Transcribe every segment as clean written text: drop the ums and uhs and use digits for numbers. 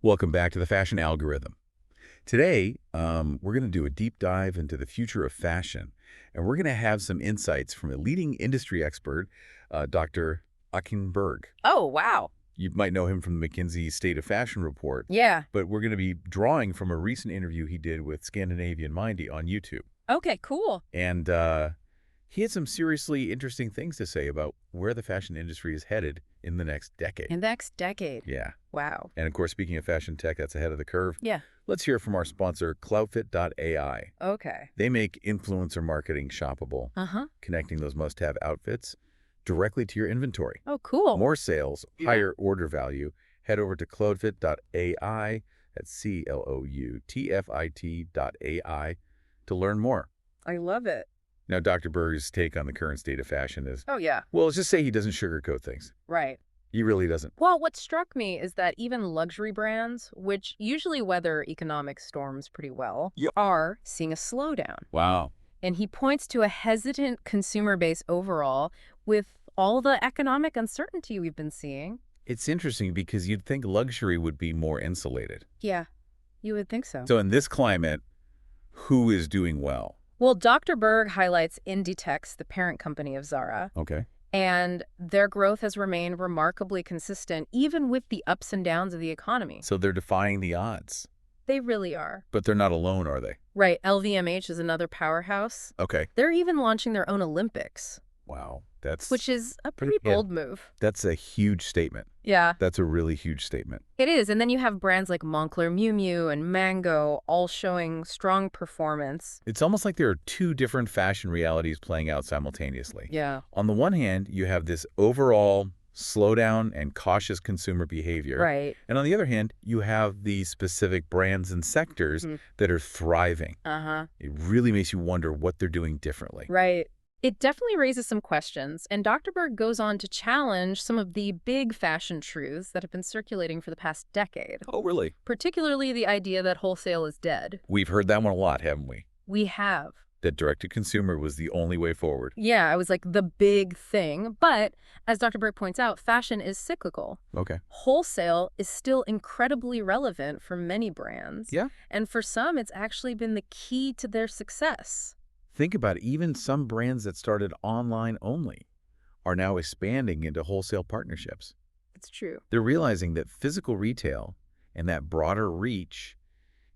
Welcome back to the Fashion Algorithm. Today, we're going to do a deep dive into the future of fashion, and we're going to have some insights from a leading industry expert, Dr. Achim Berg. Oh, wow. You might know him from the McKinsey State of Fashion report, Yeah. but we're going to be drawing from a recent interview he did with Scandinavian Mindy on YouTube. Okay, cool. And he had some seriously interesting things to say about where the fashion industry is headed in the next decade. In the next decade. Yeah. Wow. And of course, speaking of fashion tech, that's ahead of the curve. Yeah. Let's hear from our sponsor, Cloudfit.ai. Okay. They make influencer marketing shoppable, connecting those must-have outfits directly to your inventory. Oh, cool. More sales, higher order value. Head over to Cloudfit.ai, that's Cloutfit.ai, to learn more. I love it. Now, Dr. Berg's take on the current state of fashion is, Oh, yeah. well, let's just say he doesn't sugarcoat things. Right. He really doesn't. Well, what struck me is that even luxury brands, which usually weather economic storms pretty well, are seeing a slowdown. Wow. And he points to a hesitant consumer base overall with all the economic uncertainty we've been seeing. It's interesting because you'd think luxury would be more insulated. Yeah, you would think so. So in this climate, who is doing well? Well, Dr. Berg highlights Inditex, the parent company of Zara. Okay. And their growth has remained remarkably consistent, even with the ups and downs of the economy. So they're defying the odds. They really are. But they're not alone, are they? Right. LVMH is another powerhouse. Okay. They're even launching their own Olympics. Wow. That's which is a pretty bold move. That's a huge statement. Yeah. That's a really huge statement. It is. And then you have brands like Moncler Miu Miu and Mango all showing strong performance. It's almost like there are two different fashion realities playing out simultaneously. Yeah. On the one hand, you have this overall slowdown and cautious consumer behavior. Right. And on the other hand, you have the specific brands and sectors that are thriving. It really makes you wonder what they're doing differently. Right. It definitely raises some questions, and Dr. Berg goes on to challenge some of the big fashion truths that have been circulating for the past decade. Oh, really? Particularly the idea that wholesale is dead. We've heard that one a lot, haven't we? We have. That direct-to-consumer was the only way forward. Yeah, it was like the big thing. But as Dr. Berg points out, fashion is cyclical. Okay. Wholesale is still incredibly relevant for many brands. Yeah. And for some, it's actually been the key to their success. Think about it. Even some brands that started online only are now expanding into wholesale partnerships. It's true. They're realizing that physical retail and that broader reach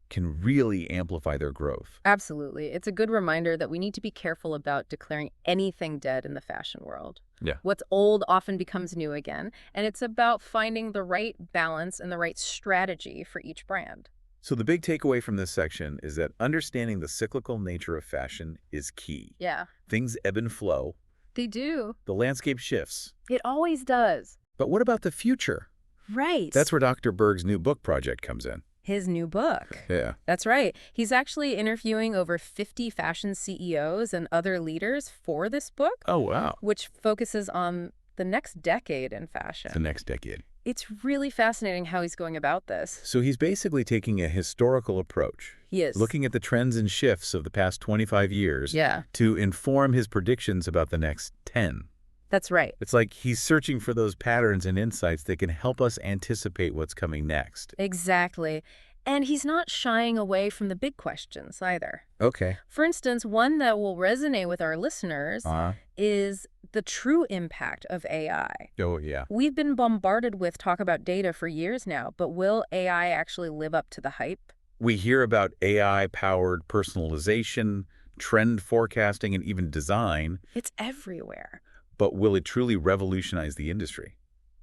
can really amplify their growth. Absolutely. It's a good reminder that we need to be careful about declaring anything dead in the fashion world. Yeah. What's old often becomes new again, and it's about finding the right balance and the right strategy for each brand. So the big takeaway from this section is that understanding the cyclical nature of fashion is key. Yeah. Things ebb and flow. They do. The landscape shifts. It always does. But what about the future? Right. That's where Dr. Berg's new book project comes in. His new book. Yeah. That's right. He's actually interviewing over 50 fashion CEOs and other leaders for this book. Oh, wow. Which focuses on the next decade in fashion. The next decade. It's really fascinating how he's going about this. So he's basically taking a historical approach. He is. Looking at the trends and shifts of the past 25 years to inform his predictions about the next 10. That's right. It's like he's searching for those patterns and insights that can help us anticipate what's coming next. Exactly. And he's not shying away from the big questions either. Okay. For instance, one that will resonate with our listeners is the true impact of AI. Oh, yeah. We've been bombarded with talk about data for years now, but will AI actually live up to the hype? We hear about AI-powered personalization, trend forecasting, and even design. It's everywhere. But will it truly revolutionize the industry?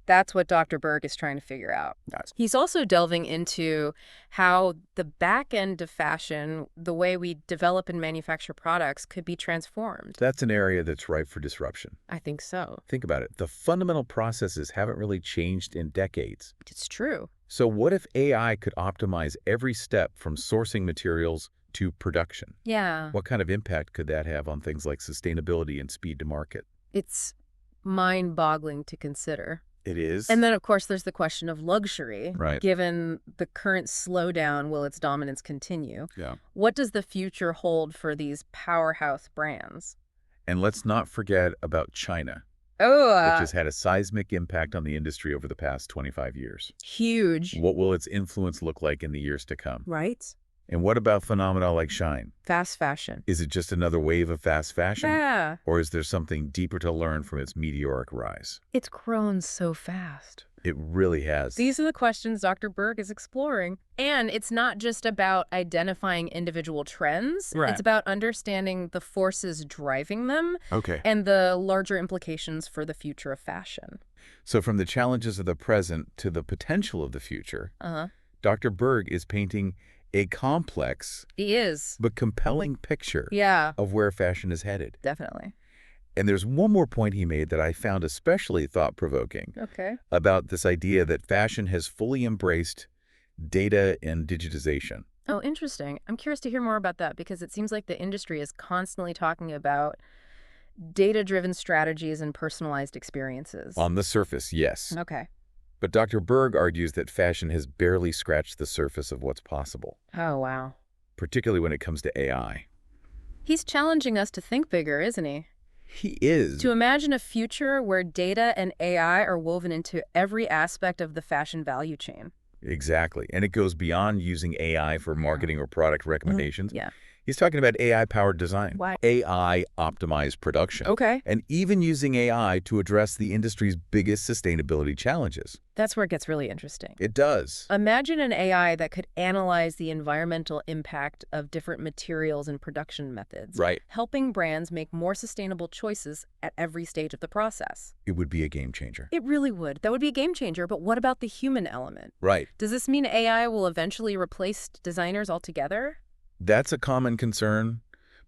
That's what Dr. Berg is trying to figure out. He's also delving into how the back end of fashion, the way we develop and manufacture products, could be transformed. That's an area that's ripe for disruption. I think so. Think about it. The fundamental processes haven't really changed in decades. It's true. So what if AI could optimize every step from sourcing materials to production? Yeah. What kind of impact could that have on things like sustainability and speed to market? It's mind-boggling to consider. It is. And then, of course, there's the question of luxury. Right. Given the current slowdown, will its dominance continue? Yeah. What does the future hold for these powerhouse brands? And let's not forget about China. Oh, which has had a seismic impact on the industry over the past 25 years. huge. What will its influence look like in the years to come? Right? And what about phenomena like Shine? Fast fashion. Is it just another wave of fast fashion? Yeah. Or is there something deeper to learn from its meteoric rise? It's grown so fast. It really has. These are the questions Dr. Berg is exploring. And it's not just about identifying individual trends. Right. It's about understanding the forces driving them Okay. and the larger implications for the future of fashion. So from the challenges of the present to the potential of the future, Uh-huh. Dr. Berg is painting a complex He is. but compelling picture Yeah, of where fashion is headed. definitely. And there's one more point he made that I found especially thought-provoking Okay. about this idea that fashion has fully embraced data and digitization. Oh, interesting. I'm curious to hear more about that because it seems like the industry is constantly talking about data-driven strategies and personalized experiences. On the surface, yes. Okay. But Dr. Berg argues that fashion has barely scratched the surface of what's possible, Oh, wow. particularly when it comes to AI. He's challenging us to think bigger, isn't he? He is. To imagine a future where data and AI are woven into every aspect of the fashion value chain. Exactly. And it goes beyond using AI for marketing or product recommendations. Yeah. He's talking about AI-powered design, Why? AI-optimized production, Okay. and even using AI to address the industry's biggest sustainability challenges. That's where it gets really interesting. It does. Imagine an AI that could analyze the environmental impact of different materials and production methods, Right. helping brands make more sustainable choices at every stage of the process. It would be a game changer. It really would. That would be a game changer, but what about the human element? Right. Does this mean AI will eventually replace designers altogether? That's a common concern,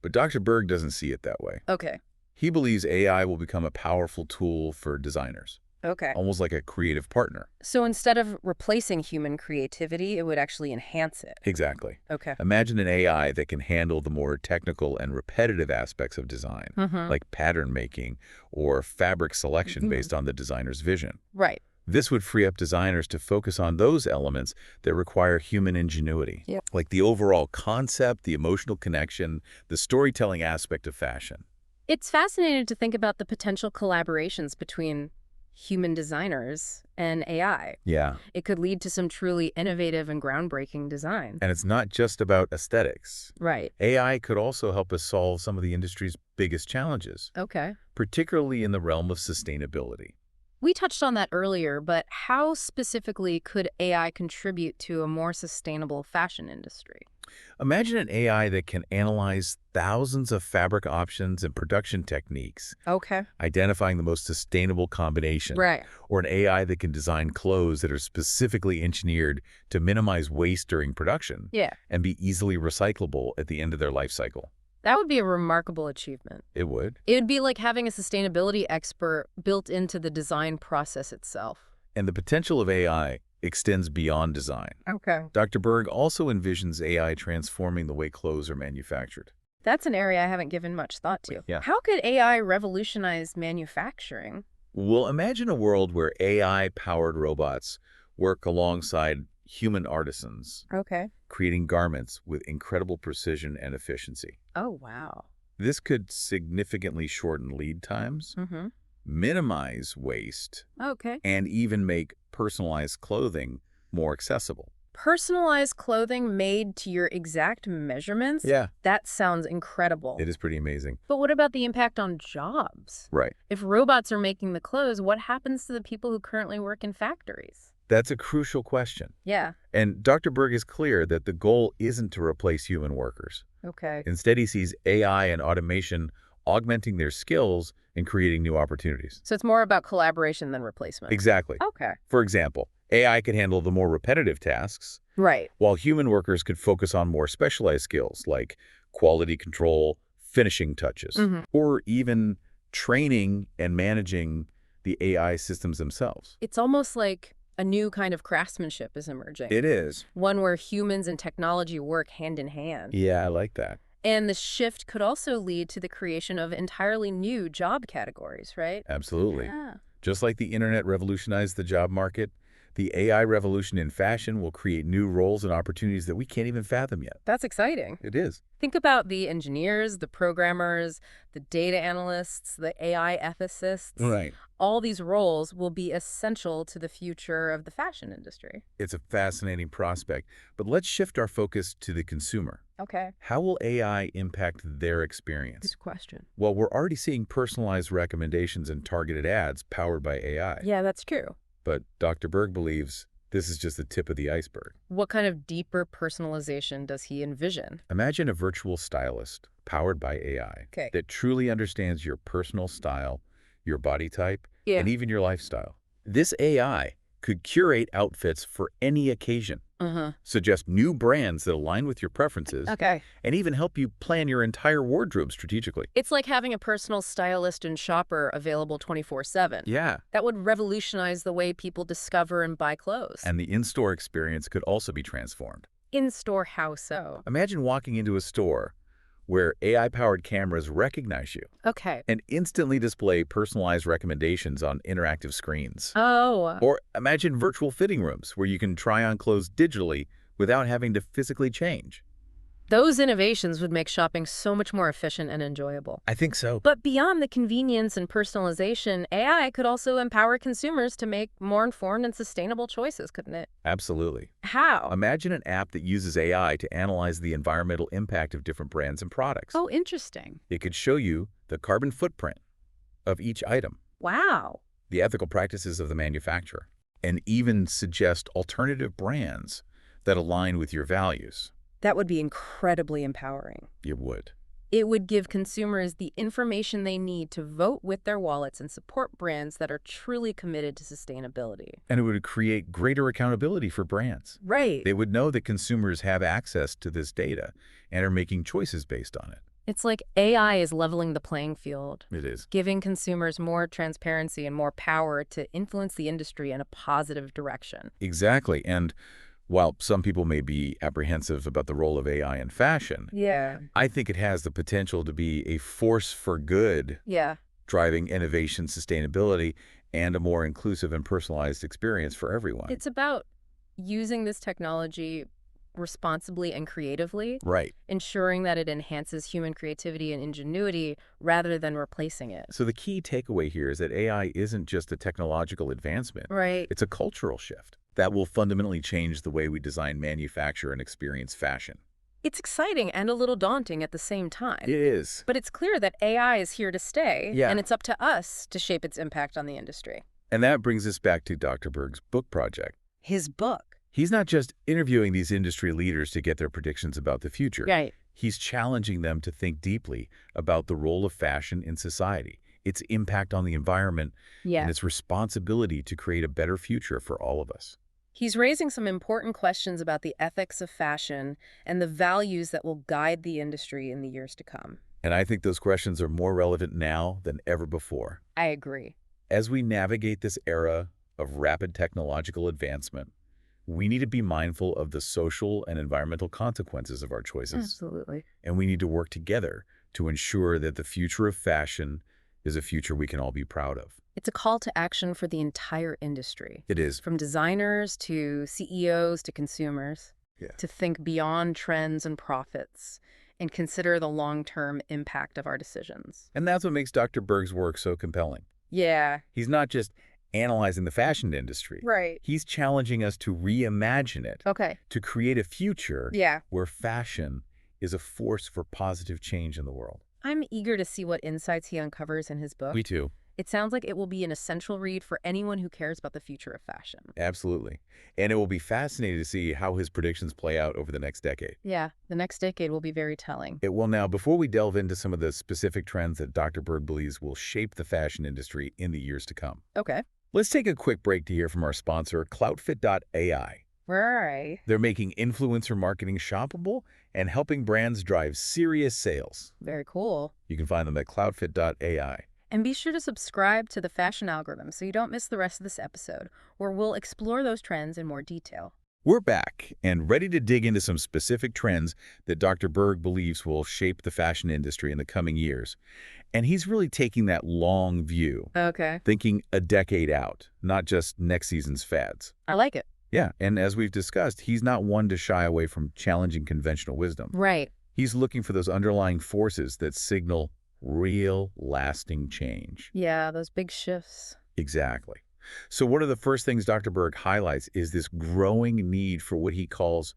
but Dr. Berg doesn't see it that way. Okay. He believes AI will become a powerful tool for designers, Okay. almost like a creative partner. So instead of replacing human creativity, it would actually enhance it. Exactly. Okay. Imagine an AI that can handle the more technical and repetitive aspects of design, like pattern making or fabric selection based on the designer's vision. Right. This would free up designers to focus on those elements that require human ingenuity, Yep. like the overall concept, the emotional connection, the storytelling aspect of fashion. It's fascinating to think about the potential collaborations between human designers and AI. Yeah. It could lead to some truly innovative and groundbreaking design. And it's not just about aesthetics. Right. AI could also help us solve some of the industry's biggest challenges, Okay. particularly in the realm of sustainability. We touched on that earlier, but how specifically could AI contribute to a more sustainable fashion industry? Imagine an AI that can analyze thousands of fabric options and production techniques, Okay. identifying the most sustainable combination. Right. Or an AI that can design clothes that are specifically engineered to minimize waste during production Yeah. and be easily recyclable at the end of their life cycle. That would be a remarkable achievement. It would. It would be like having a sustainability expert built into the design process itself. And the potential of AI extends beyond design. Okay. Dr. Berg also envisions AI transforming the way clothes are manufactured. That's an area I haven't given much thought to. Yeah. How could AI revolutionize manufacturing? Well, imagine a world where AI-powered robots work alongside human artisans, Okay. creating garments with incredible precision and efficiency. Oh, wow. This could significantly shorten lead times, Mm-hmm. minimize waste, Okay. and even make personalized clothing more accessible. Personalized clothing made to your exact measurements? Yeah, That sounds incredible. it is pretty amazing. But what about the impact on jobs? Right. If robots are making the clothes, what happens to the people who currently work in factories? That's a crucial question. Yeah. And Dr. Berg is clear that the goal isn't to replace human workers. Okay. Instead, he sees AI and automation augmenting their skills and creating new opportunities. So it's more about collaboration than replacement. Exactly. Okay. For example, AI could handle the more repetitive tasks, Right. while human workers could focus on more specialized skills like quality control, finishing touches, or even training and managing the AI systems themselves. It's almost like a new kind of craftsmanship is emerging. It is. One where humans and technology work hand in hand. Yeah, I like that. And the shift could also lead to the creation of entirely new job categories, right? Absolutely. Yeah. Just like the internet revolutionized the job market, The AI revolution in fashion will create new roles and opportunities that we can't even fathom yet. That's exciting. It is. Think about the engineers, the programmers, the data analysts, the AI ethicists. Right. All these roles will be essential to the future of the fashion industry. It's a fascinating prospect, but let's shift our focus to the consumer. Okay. How will AI impact their experience? Good question. Well, we're already seeing personalized recommendations and targeted ads powered by AI. Yeah, that's true. But Dr. Berg believes this is just the tip of the iceberg. What kind of deeper personalization does he envision? Imagine a virtual stylist powered by AI Okay. that truly understands your personal style, your body type, and even your lifestyle. This AI could curate outfits for any occasion, suggest new brands that align with your preferences, Okay. and even help you plan your entire wardrobe strategically. It's like having a personal stylist and shopper available 24/7. Yeah. That would revolutionize the way people discover and buy clothes. And the in-store experience could also be transformed. In-store, how so? Imagine walking into a store where AI-powered cameras recognize you Okay. and instantly display personalized recommendations on interactive screens. Oh. Or imagine virtual fitting rooms where you can try on clothes digitally without having to physically change. Those innovations would make shopping so much more efficient and enjoyable. I think so. But beyond the convenience and personalization, AI could also empower consumers to make more informed and sustainable choices, couldn't it? Absolutely. How? Imagine an app that uses AI to analyze the environmental impact of different brands and products. Oh, interesting. It could show you the carbon footprint of each item, Wow. the ethical practices of the manufacturer, and even suggest alternative brands that align with your values. That would be incredibly empowering. You would. It would give consumers the information they need to vote with their wallets and support brands that are truly committed to sustainability. And it would create greater accountability for brands. Right. They would know that consumers have access to this data and are making choices based on it. It's like AI is leveling the playing field, It is. giving consumers more transparency and more power to influence the industry in a positive direction. Exactly. And while some people may be apprehensive about the role of AI in fashion, Yeah. I think it has the potential to be a force for good, Yeah. driving innovation, sustainability, and a more inclusive and personalized experience for everyone. It's about using this technology responsibly and creatively, Right. ensuring that it enhances human creativity and ingenuity rather than replacing it. So the key takeaway here is that AI isn't just a technological advancement. Right. It's a cultural shift that will fundamentally change the way we design, manufacture, and experience fashion. It's exciting and a little daunting at the same time. It is. But it's clear that AI is here to stay, Yeah. and it's up to us to shape its impact on the industry. And that brings us back to Dr. Berg's book project. His book. He's not just interviewing these industry leaders to get their predictions about the future. Right. He's challenging them to think deeply about the role of fashion in society, its impact on the environment, and its responsibility to create a better future for all of us. He's raising some important questions about the ethics of fashion and the values that will guide the industry in the years to come. And I think those questions are more relevant now than ever before. I agree. As we navigate this era of rapid technological advancement, we need to be mindful of the social and environmental consequences of our choices. Absolutely. And we need to work together to ensure that the future of fashion is a future we can all be proud of. It's a call to action for the entire industry. It is. From designers to CEOs to consumers, to think beyond trends and profits and consider the long-term impact of our decisions. And that's what makes Dr. Berg's work so compelling. Yeah. He's not just analyzing the fashion industry. Right. He's challenging us to reimagine it, Okay. to create a future Yeah. where fashion is a force for positive change in the world. I'm eager to see what insights he uncovers in his book. Me too. It sounds like it will be an essential read for anyone who cares about the future of fashion. Absolutely. And it will be fascinating to see how his predictions play out over the next decade. Yeah, the next decade will be very telling. It will now, before we delve into some of the specific trends that Dr. Berg believes will shape the fashion industry in the years to come, Okay. let's take a quick break to hear from our sponsor, Cloutfit.ai. Right. They're making influencer marketing shoppable and helping brands drive serious sales. Very cool. You can find them at Cloutfit.ai. And be sure to subscribe to the Fashion Algorithm so you don't miss the rest of this episode, where we'll explore those trends in more detail. We're back and ready to dig into some specific trends that Dr. Berg believes will shape the fashion industry in the coming years. And he's really taking that long view, Okay. thinking a decade out, not just next season's fads. I like it. Yeah, and as we've discussed, he's not one to shy away from challenging conventional wisdom. Right. He's looking for those underlying forces that signal real, lasting change. Yeah, those big shifts. Exactly. So one of the first things Dr. Berg highlights is this growing need for what he calls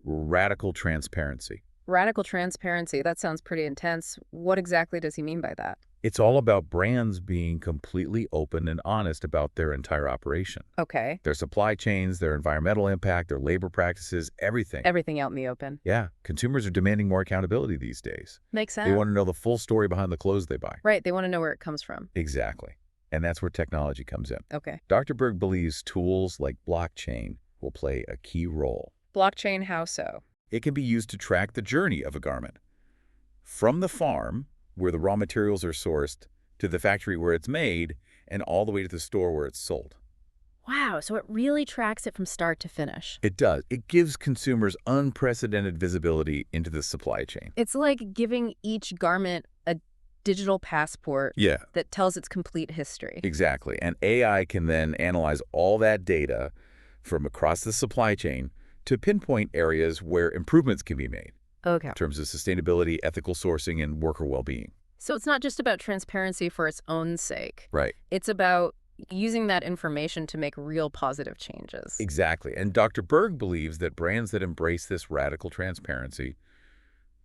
radical transparency. Radical transparency. That sounds pretty intense. What exactly does he mean by that? It's all about brands being completely open and honest about their entire operation. Okay. Their supply chains, their environmental impact, their labor practices, everything. Everything out in the open. Yeah, consumers are demanding more accountability these days. Makes sense. They want to know the full story behind the clothes they buy. Right. They want to know where it comes from. Exactly. And that's where technology comes in. Okay. Dr. Berg believes tools like blockchain will play a key role. Blockchain, how so? It can be used to track the journey of a garment from the farm, where the raw materials are sourced, to the factory where it's made, and all the way to the store where it's sold. Wow, so it really tracks it from start to finish. It does. It gives consumers unprecedented visibility into the supply chain. It's like giving each garment a digital passport Yeah, that tells its complete history. exactly. And AI can then analyze all that data from across the supply chain to pinpoint areas where improvements can be made Okay. in terms of sustainability, ethical sourcing, and worker well-being. So it's not just about transparency for its own sake. Right. It's about using that information to make real positive changes. Exactly. And Dr. Berg believes that brands that embrace this radical transparency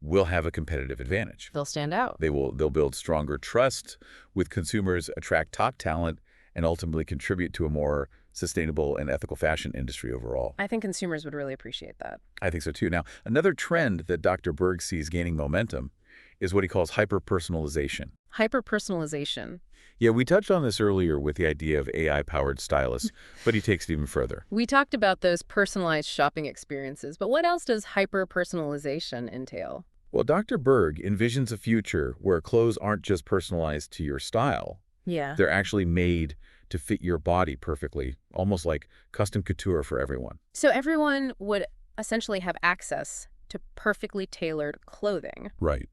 will have a competitive advantage. They'll stand out. They'll build stronger trust with consumers, attract top talent, and ultimately contribute to a more sustainable and ethical fashion industry overall. I think consumers would really appreciate that. I think so too. Now, another trend that Dr. Berg sees gaining momentum is what he calls hyper-personalization. Hyper-personalization. Yeah, we touched on this earlier with the idea of AI-powered stylists, but he takes it even further. We talked about those personalized shopping experiences, but what else does hyper-personalization entail? Well, Dr. Berg envisions a future where clothes aren't just personalized to your style. Yeah. They're actually made to fit your body perfectly, almost like custom couture for everyone. So everyone would essentially have access to perfectly tailored clothing. Right.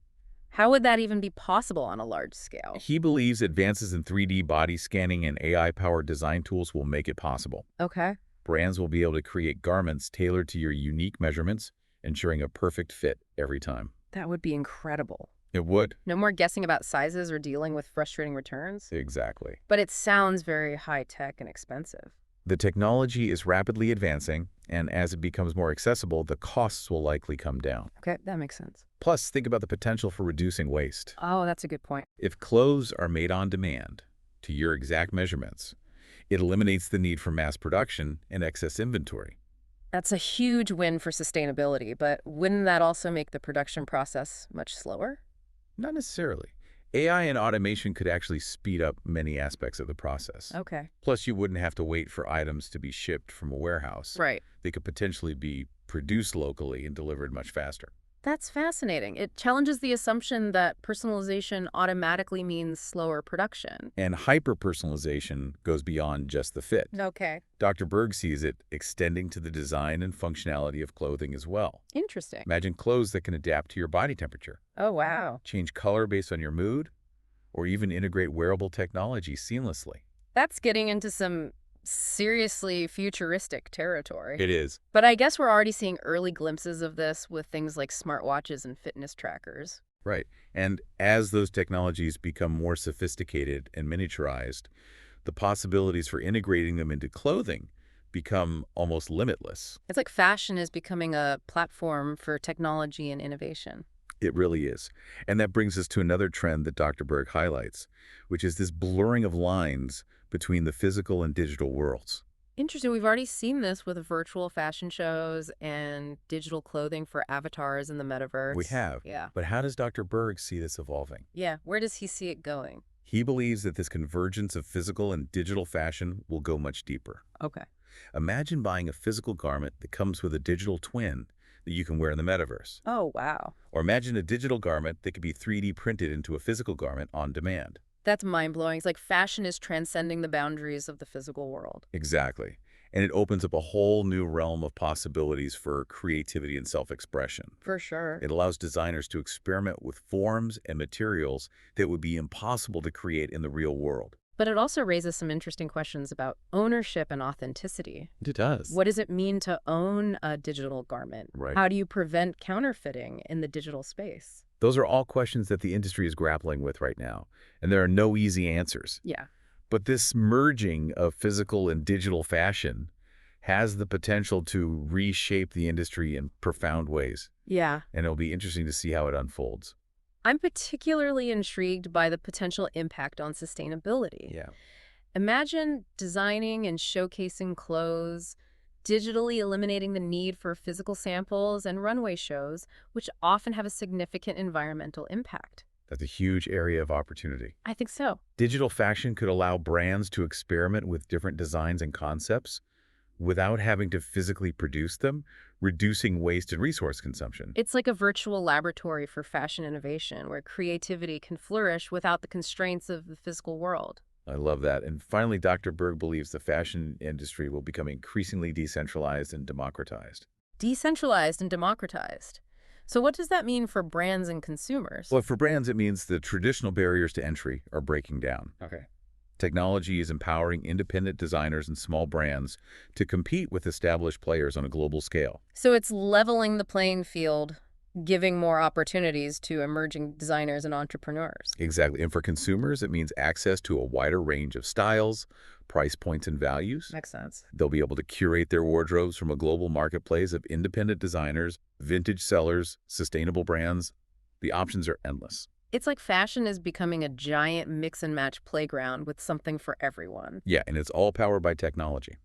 How would that even be possible on a large scale? He believes advances in 3D body scanning and AI-powered design tools will make it possible. Okay. Brands will be able to create garments tailored to your unique measurements, ensuring a perfect fit every time. That would be incredible. It would. No more guessing about sizes or dealing with frustrating returns. Exactly. But it sounds very high-tech and expensive. The technology is rapidly advancing, and as it becomes more accessible, the costs will likely come down. Okay, that makes sense. Plus, think about the potential for reducing waste. Oh, that's a good point. If clothes are made on demand to your exact measurements, it eliminates the need for mass production and excess inventory. That's a huge win for sustainability, but wouldn't that also make the production process much slower? Not necessarily. AI and automation could actually speed up many aspects of the process. Okay. Plus, you wouldn't have to wait for items to be shipped from a warehouse. Right. They could potentially be produced locally and delivered much faster. That's fascinating. It challenges the assumption that personalization automatically means slower production. And hyper-personalization goes beyond just the fit. Okay. Dr. Berg sees it extending to the design and functionality of clothing as well. Interesting. Imagine clothes that can adapt to your body temperature, Oh, wow. change color based on your mood, or even integrate wearable technology seamlessly. That's getting into some seriously futuristic territory. It is. But I guess we're already seeing early glimpses of this with things like smartwatches and fitness trackers. Right. And as those technologies become more sophisticated and miniaturized, the possibilities for integrating them into clothing become almost limitless. It's like fashion is becoming a platform for technology and innovation. It really is. And that brings us to another trend that Dr. Berg highlights, which is this blurring of lines between the physical and digital worlds. Interesting. We've already seen this with virtual fashion shows and digital clothing for avatars in the metaverse. We have. Yeah. But how does Dr. Berg see this evolving? Yeah. Where does he see it going? He believes that this convergence of physical and digital fashion will go much deeper. Okay. Imagine buying a physical garment that comes with a digital twin that you can wear in the metaverse. Oh, wow. Or imagine a digital garment that could be 3D printed into a physical garment on demand. That's mind-blowing. It's like fashion is transcending the boundaries of the physical world. Exactly. And it opens up a whole new realm of possibilities for creativity and self-expression. For sure. It allows designers to experiment with forms and materials that would be impossible to create in the real world. But it also raises some interesting questions about ownership and authenticity. It does. What does it mean to own a digital garment? Right. How do you prevent counterfeiting in the digital space? Those are all questions that the industry is grappling with right now, and there are no easy answers. Yeah. But this merging of physical and digital fashion has the potential to reshape the industry in profound ways, Yeah. and it'll be interesting to see how it unfolds. I'm particularly intrigued by the potential impact on sustainability. Yeah. Imagine designing and showcasing clothes, digitally eliminating the need for physical samples and runway shows, which often have a significant environmental impact. That's a huge area of opportunity. I think so. Digital fashion could allow brands to experiment with different designs and concepts without having to physically produce them, reducing waste and resource consumption. It's like a virtual laboratory for fashion innovation where creativity can flourish without the constraints of the physical world. I love that. And finally, Dr. Berg believes the fashion industry will become increasingly decentralized and democratized. Decentralized and democratized. So what does that mean for brands and consumers? Well, for brands, it means the traditional barriers to entry are breaking down. Okay. Technology is empowering independent designers and small brands to compete with established players on a global scale. So it's leveling the playing field, giving more opportunities to emerging designers and entrepreneurs. Exactly. And for consumers, it means access to a wider range of styles, price points, and values. Makes sense. They'll be able to curate their wardrobes from a global marketplace of independent designers, vintage sellers, sustainable brands. The options are endless. It's like fashion is becoming a giant mix-and-match playground with something for everyone. Yeah, and it's all powered by technology.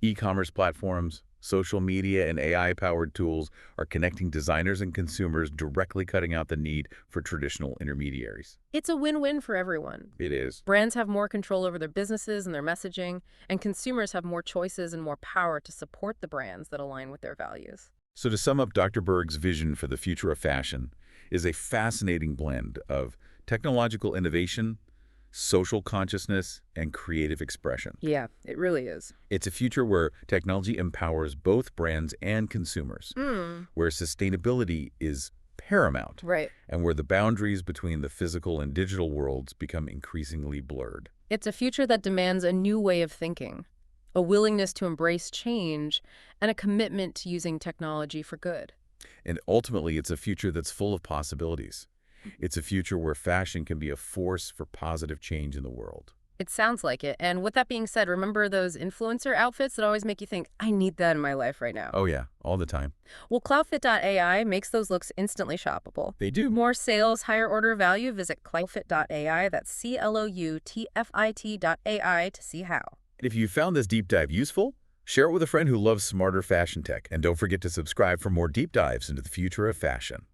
E-commerce platforms, social media, and AI-powered tools are connecting designers and consumers, directly cutting out the need for traditional intermediaries. It's a win-win for everyone. It is. Brands have more control over their businesses and their messaging, and consumers have more choices and more power to support the brands that align with their values. So to sum up, Dr. Berg's vision for the future of fashion is a fascinating blend of technological innovation, social consciousness, and creative expression. Yeah, it really is. It's a future where technology empowers both brands and consumers, where sustainability is paramount, Right. and where the boundaries between the physical and digital worlds become increasingly blurred. It's a future that demands a new way of thinking, a willingness to embrace change, and a commitment to using technology for good. And ultimately, it's a future that's full of possibilities. It's a future where fashion can be a force for positive change in the world. It sounds like it. And with that being said, remember those influencer outfits that always make you think, I need that in my life right now? Oh yeah, all the time. Well, Cloudfit.ai makes those looks instantly shoppable. They do. More sales, higher order value, visit Cloudfit.ai, that's CLOUTFIT.ai to see how. And if you found this deep dive useful, share it with a friend who loves smarter fashion tech. And don't forget to subscribe for more deep dives into the future of fashion.